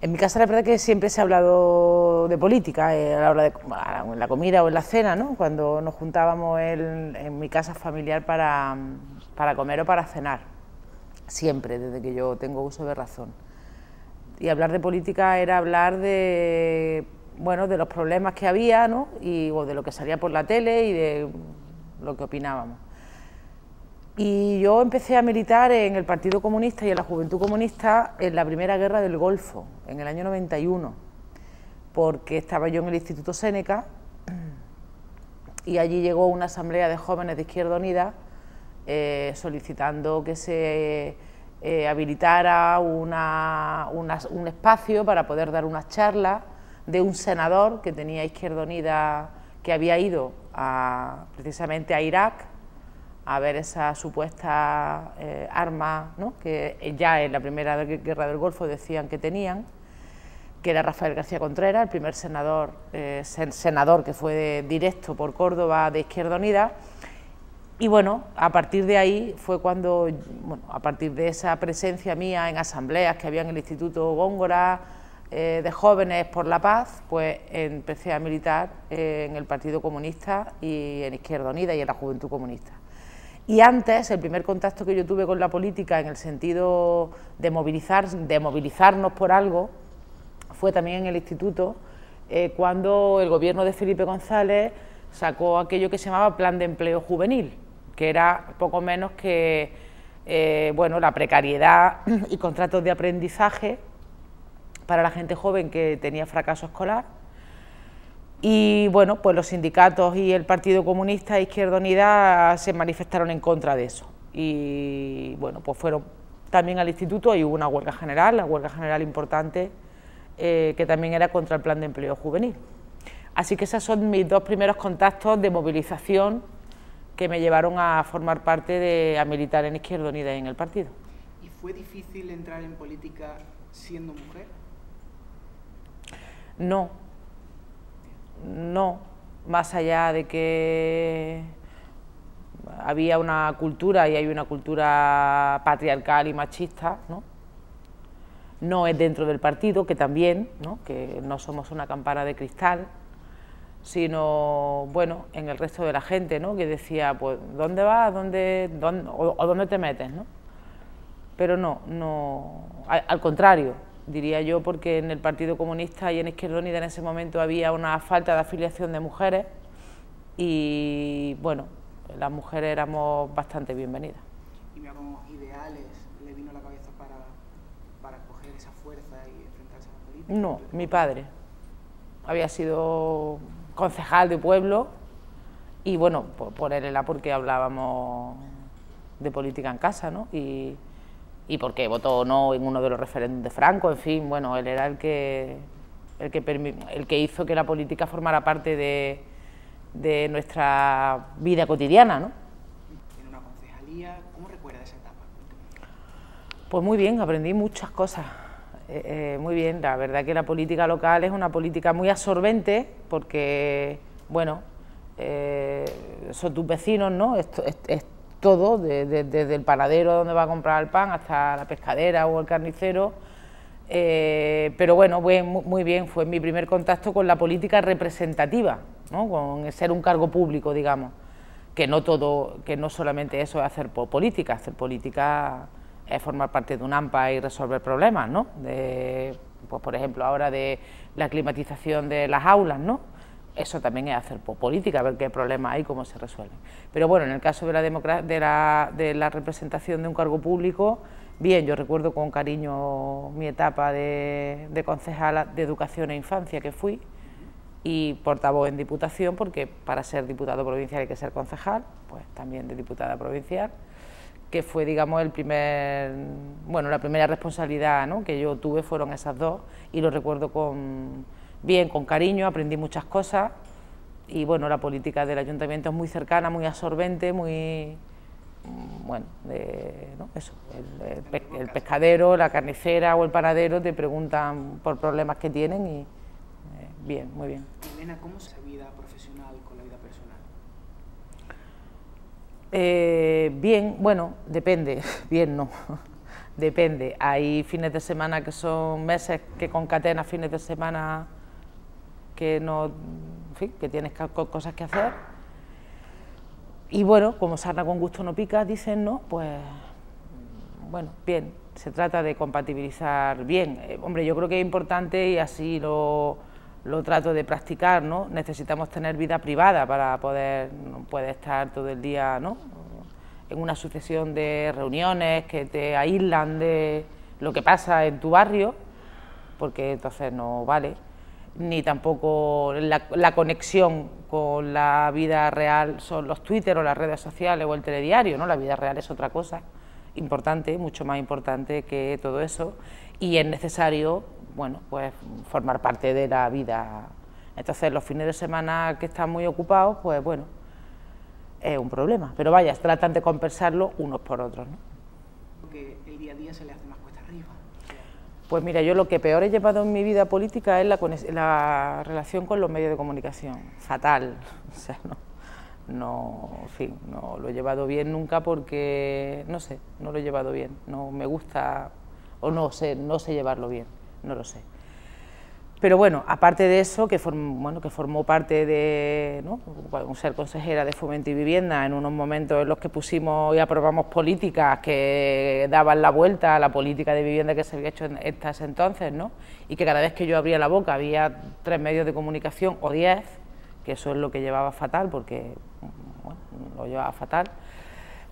En mi casa la verdad que siempre se ha hablado de política, a la hora de en la comida o en la cena, ¿no? Cuando nos juntábamos en mi casa familiar para comer o para cenar, siempre, desde que yo tengo uso de razón. Y hablar de política era hablar de, bueno, de los problemas que había, ¿no? O de lo que salía por la tele y de lo que opinábamos. Y yo empecé a militar en el Partido Comunista y en la Juventud Comunista en la Primera Guerra del Golfo, en el año 91, porque estaba yo en el Instituto Séneca y allí llegó una asamblea de jóvenes de Izquierda Unida solicitando que se habilitara un espacio para poder dar unas charlas de un senador que tenía Izquierda Unida, que había ido precisamente a Irak a ver esa supuesta arma, ¿no?, que ya en la Primera Guerra del Golfo decían que tenían, que era Rafael García Contreras, el primer senador que fue directo por Córdoba de Izquierda Unida. Y bueno, a partir de ahí fue cuando, bueno, a partir de esa presencia mía en asambleas que había en el Instituto Góngora, de Jóvenes por la Paz, pues empecé a militar en el Partido Comunista y en Izquierda Unida y en la Juventud Comunista. Y antes, el primer contacto que yo tuve con la política en el sentido de movilizarnos por algo, fue también en el instituto, cuando el gobierno de Felipe González sacó aquello que se llamaba Plan de Empleo Juvenil, que era poco menos que bueno, la precariedad y contratos de aprendizaje para la gente joven que tenía fracaso escolar. Y bueno, pues los sindicatos y el Partido Comunista e Izquierda Unida se manifestaron en contra de eso. Y bueno, pues fueron también al instituto y hubo una huelga general, la huelga general importante, que también era contra el Plan de Empleo Juvenil. Así que esos son mis dos primeros contactos de movilización que me llevaron a formar parte a militar en Izquierda Unida y en el partido. ¿Y fue difícil entrar en política siendo mujer? No, más allá de que había una cultura y hay una cultura patriarcal y machista, ¿no? No es dentro del partido, que también, ¿no?, que no somos una campana de cristal, sino, bueno, en el resto de la gente, ¿no?, que decía, pues, ¿dónde vas? ¿Dónde te metes?, ¿no? Pero no, al contrario, diría yo, porque en el Partido Comunista y en Izquierda Unida en ese momento había una falta de afiliación de mujeres y, bueno, las mujeres éramos bastante bienvenidas. ¿Y como ideales le vino a la cabeza para coger esa fuerza y enfrentarse a la política? No, mi padre había sido concejal de pueblo y, bueno, por él era porque hablábamos de política en casa, ¿no? Y porque votó no en uno de los referéndums de Franco, en fin, bueno, él era el que hizo que la política formara parte de nuestra vida cotidiana, ¿no? En una concejalía, ¿cómo recuerda esa etapa? Pues muy bien, aprendí muchas cosas, muy bien. La verdad que la política local es una política muy absorbente porque, bueno, son tus vecinos, ¿no? Es todo, desde el panadero donde va a comprar el pan hasta la pescadera o el carnicero, pero bueno, muy bien, fue mi primer contacto con la política representativa, ¿no?, con ser un cargo público, digamos, que no solamente eso es hacer política es formar parte de un AMPA y resolver problemas, ¿no?, pues por ejemplo ahora de la climatización de las aulas, ¿no?, eso también es hacer política, ver qué problemas hay y cómo se resuelven. Pero bueno, en el caso de la representación de un cargo público, bien, yo recuerdo con cariño mi etapa de concejala de Educación e Infancia que fui, y portavoz en Diputación, porque para ser diputado provincial hay que ser concejal, pues también de diputada provincial, que fue, digamos, la primera responsabilidad, ¿no?, que yo tuve fueron esas dos, y lo recuerdo con cariño, aprendí muchas cosas, y bueno, la política del ayuntamiento es muy cercana, muy absorbente, muy, bueno, ¿no?, eso, el pescadero, la carnicera o el panadero te preguntan por problemas que tienen y bien, muy bien. Elena, ¿cómo es la vida profesional con la vida personal? Bien, bueno, depende, bien no. depende. Hay fines de semana que son meses que concatenas fines de semana que no, en fin, que tienes cosas que hacer. Y bueno, como sarna con gusto no pica, dicen, ¿no? Pues, bueno, bien, se trata de compatibilizar bien. Hombre, yo creo que es importante y así lo trato de practicar, ¿no? Necesitamos tener vida privada para poder, no puedes estar todo el día, ¿no?, en una sucesión de reuniones que te aíslan de lo que pasa en tu barrio, porque entonces no vale, ni tampoco la conexión con la vida real son los Twitter o las redes sociales o el telediario, ¿no? La vida real es otra cosa importante, mucho más importante que todo eso, y es necesario, bueno, pues formar parte de la vida. Entonces los fines de semana que están muy ocupados, pues bueno, es un problema, pero vaya, tratan de compensarlo unos por otros, ¿no? Porque el día a día se le hace más cuesta arriba. Pues mira, yo lo que peor he llevado en mi vida política es la relación con los medios de comunicación, fatal, o sea, en fin, no lo he llevado bien nunca porque, no sé, no lo he llevado bien, no me gusta, o no sé llevarlo bien, no lo sé. Pero bueno, aparte de eso, que formó parte de, ¿no?, ser consejera de Fomento y Vivienda en unos momentos en los que pusimos y aprobamos políticas que daban la vuelta a la política de vivienda que se había hecho hasta ese entonces, ¿no?, y que cada vez que yo abría la boca había 3 medios de comunicación o 10, que eso es lo que llevaba fatal, porque bueno, lo llevaba fatal.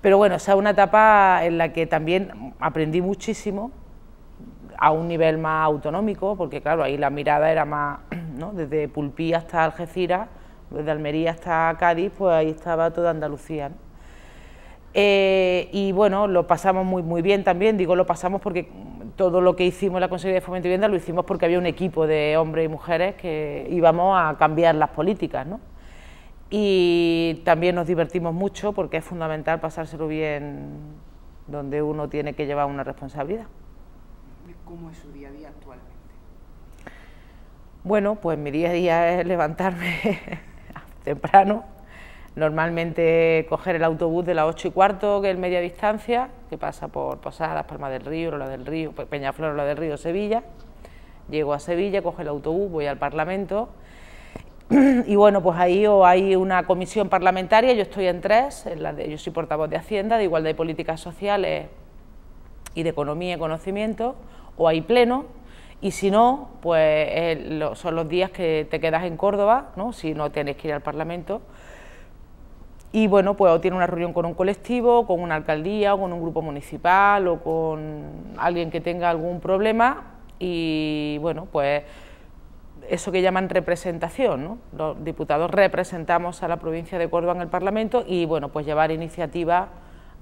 Pero bueno, esa es una etapa en la que también aprendí muchísimo, a un nivel más autonómico, porque claro, ahí la mirada era más, ¿no?, desde Pulpí hasta Algeciras, desde Almería hasta Cádiz, pues ahí estaba toda Andalucía, ¿no? Y bueno, lo pasamos muy bien también, digo lo pasamos porque todo lo que hicimos en la Consejería de Fomento y Vivienda lo hicimos porque había un equipo de hombres y mujeres que íbamos a cambiar las políticas, ¿no? Y también nos divertimos mucho porque es fundamental pasárselo bien donde uno tiene que llevar una responsabilidad. ¿Cómo es su día a día actualmente? Bueno, pues mi día a día es levantarme temprano, normalmente coger el autobús de las 8:15, que es media distancia, que pasa por Posadas, Palma del Río, Ola del Río, Peñaflor, Ola del Río, Sevilla. Llego a Sevilla, cojo el autobús, voy al Parlamento y bueno, pues ahí o hay una comisión parlamentaria, yo estoy en 3, yo soy portavoz de Hacienda, de Igualdad y Políticas Sociales y de Economía y Conocimiento, o hay pleno, y si no, pues son los días que te quedas en Córdoba, ¿no?, si no tienes que ir al Parlamento, y bueno, pues o tiene una reunión con un colectivo, con una alcaldía, o con un grupo municipal, o con alguien que tenga algún problema, y bueno, pues eso que llaman representación, ¿no? Los diputados representamos a la provincia de Córdoba en el Parlamento, y bueno, pues llevar iniciativas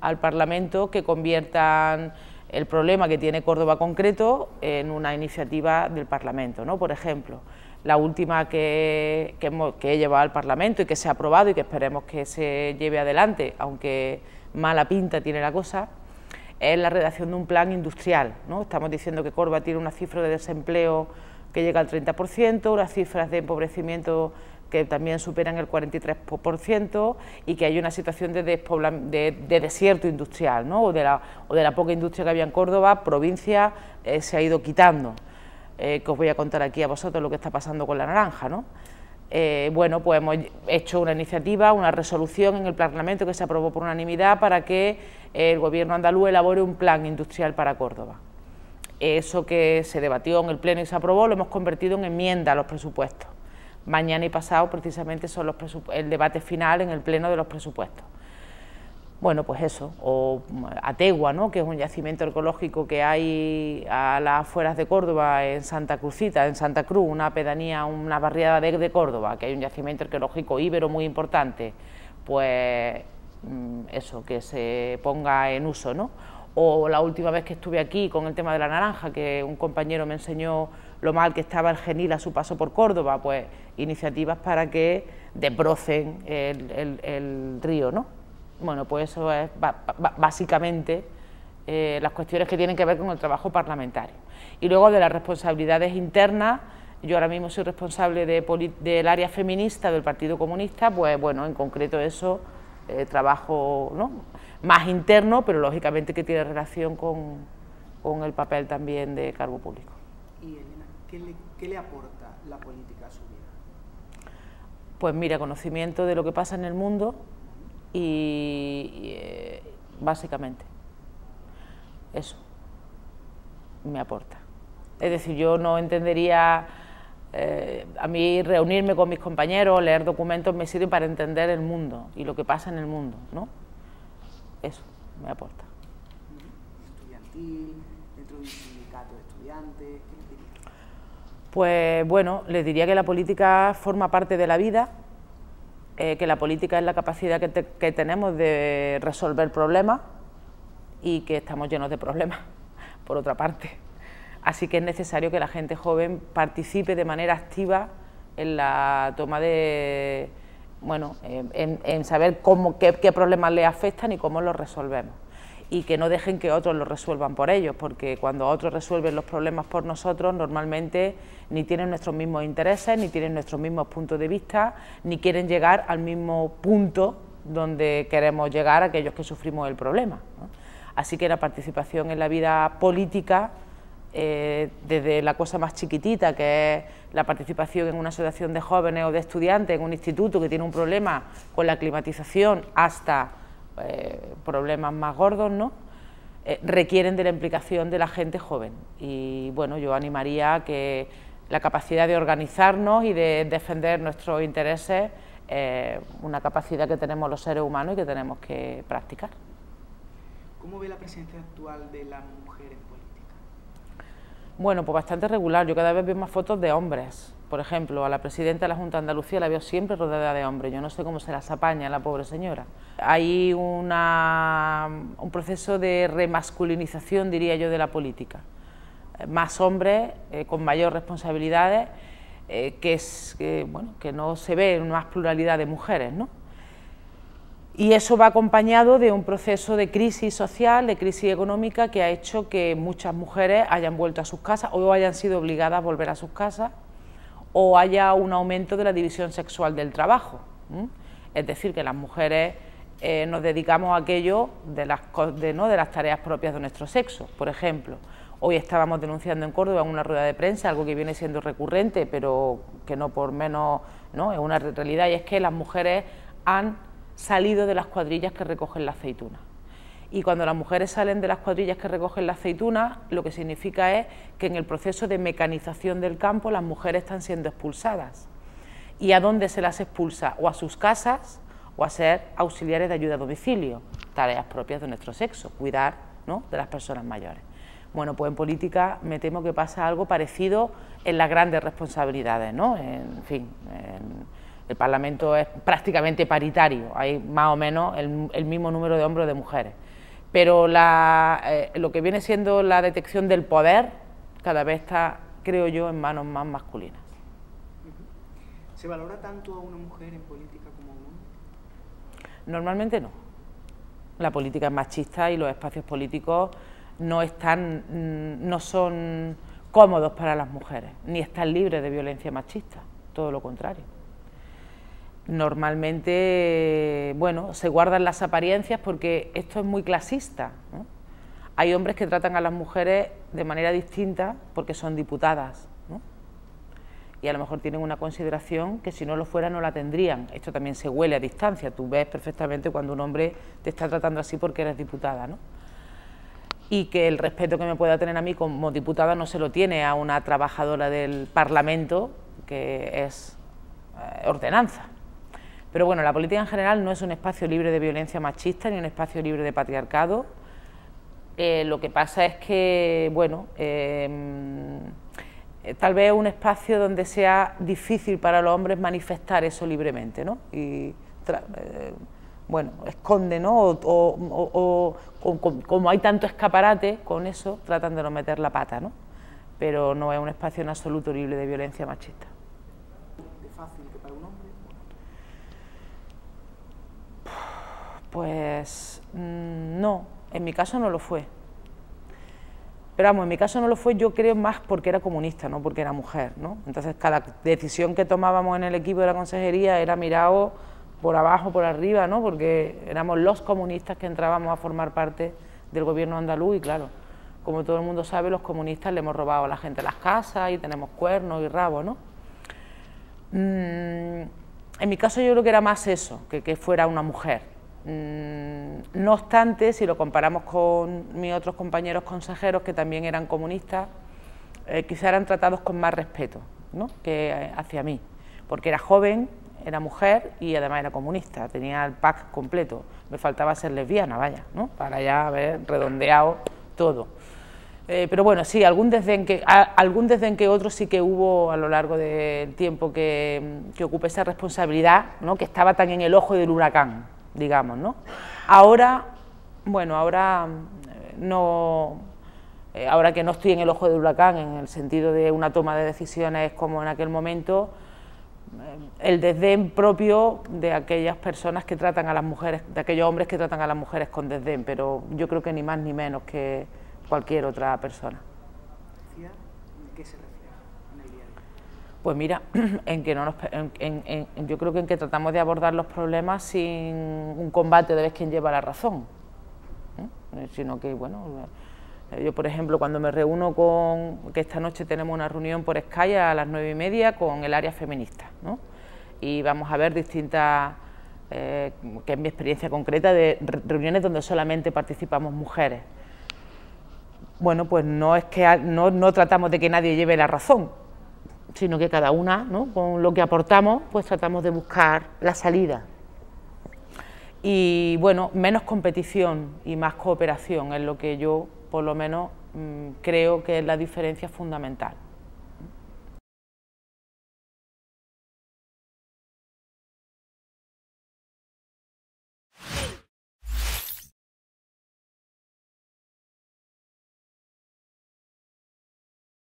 al Parlamento que conviertan el problema que tiene Córdoba concreto en una iniciativa del Parlamento, ¿no? Por ejemplo, la última que he llevado al Parlamento y que se ha aprobado y que esperemos que se lleve adelante, aunque mala pinta tiene la cosa, es la redacción de un plan industrial, ¿no? Estamos diciendo que Córdoba tiene una cifra de desempleo que llega al 30%, unas cifras de empobrecimiento que también superan el 43%, y que hay una situación de desierto industrial, ¿no?, o de la poca industria que había en Córdoba, provincia, se ha ido quitando, que os voy a contar aquí a vosotros lo que está pasando con la naranja, ¿no? Bueno, pues hemos hecho una iniciativa, una resolución en el Parlamento que se aprobó por unanimidad para que el Gobierno andaluz elabore un plan industrial para Córdoba. Eso que se debatió en el Pleno y se aprobó lo hemos convertido en enmienda a los presupuestos. Mañana y pasado precisamente son el debate final en el Pleno de los presupuestos. Bueno, pues eso, o Ategua, ¿no?, que es un yacimiento arqueológico que hay a las afueras de Córdoba, en Santa Cruzita, en Santa Cruz, una pedanía, una barriada de Córdoba, que hay un yacimiento arqueológico íbero muy importante, pues eso, que se ponga en uso, ¿no? O la última vez que estuve aquí con el tema de la naranja, que un compañero me enseñó lo mal que estaba el Genil a su paso por Córdoba, pues iniciativas para que desbrocen el río, ¿no? Bueno, pues eso es básicamente las cuestiones que tienen que ver con el trabajo parlamentario. Y luego de las responsabilidades internas, yo ahora mismo soy responsable del área feminista del Partido Comunista, pues bueno, en concreto eso, trabajo, ¿no?, más interno, pero lógicamente que tiene relación con con el papel también de cargo público. Y Elena, ¿qué le aporta la política a su vida? Pues mira, conocimiento de lo que pasa en el mundo y básicamente eso me aporta. Es decir, yo no entendería, a mí reunirme con mis compañeros, leer documentos me sirve para entender el mundo y lo que pasa en el mundo, ¿no? Eso me aporta. Estudiantil, dentro de un sindicato de estudiantes, ¿qué le diría? Pues bueno, les diría que la política forma parte de la vida, que la política es la capacidad que tenemos de resolver problemas y que estamos llenos de problemas, por otra parte. Así que es necesario que la gente joven participe de manera activa en la toma de, bueno, en saber qué problemas les afectan y cómo los resolvemos. Y que no dejen que otros los resuelvan por ellos, porque cuando otros resuelven los problemas por nosotros, normalmente ni tienen nuestros mismos intereses, ni tienen nuestros mismos puntos de vista, ni quieren llegar al mismo punto donde queremos llegar aquellos que sufrimos el problema, ¿no? Así que la participación en la vida política, desde la cosa más chiquitita, que es la participación en una asociación de jóvenes o de estudiantes, en un instituto que tiene un problema con la climatización, hasta problemas más gordos, ¿no? Requieren de la implicación de la gente joven. Y bueno, yo animaría a que la capacidad de organizarnos y de defender nuestros intereses es una capacidad que tenemos los seres humanos y que tenemos que practicar. ¿Cómo ve la presencia actual de la mujer en política? Bueno, pues bastante regular. Yo cada vez veo más fotos de hombres. Por ejemplo, a la presidenta de la Junta de Andalucía la veo siempre rodeada de hombres. Yo no sé cómo se las apaña la pobre señora. Hay un proceso de remasculinización, diría yo, de la política. Más hombres, con mayor responsabilidades, que no se ve más pluralidad de mujeres, ¿no? Y eso va acompañado de un proceso de crisis social, de crisis económica, que ha hecho que muchas mujeres hayan vuelto a sus casas o hayan sido obligadas a volver a sus casas, o haya un aumento de la división sexual del trabajo. Es decir, que las mujeres nos dedicamos a aquello de las tareas propias de nuestro sexo. Por ejemplo, hoy estábamos denunciando en Córdoba en una rueda de prensa algo que viene siendo recurrente, pero que no por menos, ¿no?, es una realidad, y es que las mujeres han salido de las cuadrillas que recogen la aceituna. Y cuando las mujeres salen de las cuadrillas que recogen la aceituna, lo que significa es que en el proceso de mecanización del campo las mujeres están siendo expulsadas. ¿Y a dónde se las expulsa? O a sus casas o a ser auxiliares de ayuda a domicilio, tareas propias de nuestro sexo, cuidar, ¿no?, de las personas mayores. Bueno, pues en política me temo que pasa algo parecido en las grandes responsabilidades, ¿no? En fin, el Parlamento es prácticamente paritario, hay más o menos el mismo número de hombres o de mujeres, pero lo que viene siendo la detección del poder cada vez está, creo yo, en manos más masculinas. ¿Se valora tanto a una mujer en política como a un hombre? Normalmente no. La política es machista y los espacios políticos no son cómodos para las mujeres, ni están libres de violencia machista, todo lo contrario. Normalmente, bueno, se guardan las apariencias porque esto es muy clasista, ¿no? Hay hombres que tratan a las mujeres de manera distinta porque son diputadas, ¿no? Y a lo mejor tienen una consideración que si no lo fuera no la tendrían. Esto también se huele a distancia, tú ves perfectamente cuando un hombre te está tratando así porque eres diputada, ¿no? Y que el respeto que me pueda tener a mí como diputada no se lo tiene a una trabajadora del Parlamento, que es ordenanza. Pero bueno, la política en general no es un espacio libre de violencia machista ni un espacio libre de patriarcado. Lo que pasa es que, bueno, tal vez un espacio donde sea difícil para los hombres manifestar eso libremente, ¿no? Y bueno, esconde, ¿no? Como hay tanto escaparate con eso, tratan de no meter la pata, ¿no? Pero no es un espacio en absoluto libre de violencia machista. ¿Es fácil que para un hombre? Pues no, en mi caso no lo fue. Pero vamos, en mi caso no lo fue, yo creo, más porque era comunista, no porque era mujer, ¿no? Entonces cada decisión que tomábamos en el equipo de la consejería era mirado por abajo, por arriba, ¿no? Porque éramos los comunistas que entrábamos a formar parte del gobierno andaluz y claro, como todo el mundo sabe, los comunistas le hemos robado a la gente las casas y tenemos cuernos y rabos, ¿no? En mi caso yo creo que era más eso, que fuera una mujer. No obstante, si lo comparamos con mis otros compañeros consejeros que también eran comunistas, quizá eran tratados con más respeto, ¿no?, que hacia mí, porque era joven, era mujer y además era comunista, tenía el pack completo, me faltaba ser lesbiana, vaya, ¿no?, para ya haber redondeado todo. Pero bueno, sí, algún desdén que otro sí que hubo a lo largo del tiempo que ocupé esa responsabilidad, ¿no?, que estaba tan en el ojo del huracán, digamos, ¿no? Ahora, bueno, ahora que no estoy en el ojo del huracán, en el sentido de una toma de decisiones como en aquel momento, el desdén propio de aquellas personas que tratan a las mujeres, de aquellos hombres que tratan a las mujeres con desdén, pero yo creo que ni más ni menos que cualquier otra persona. ¿En qué se refleja en el día a día? Pues mira, yo creo que en que tratamos de abordar los problemas sin un combate de ver quién lleva la razón, sino que, bueno, yo por ejemplo cuando me reúno que esta noche tenemos una reunión por Skype a las 9:30 con el área feminista, ¿no?, y vamos a ver distintas, que es mi experiencia concreta, de reuniones donde solamente participamos mujeres. Bueno, pues no es que no tratamos de que nadie lleve la razón, sino que cada una, ¿no?, con lo que aportamos, pues tratamos de buscar la salida. Y bueno, menos competición y más cooperación es lo que yo, por lo menos, creo que es la diferencia fundamental.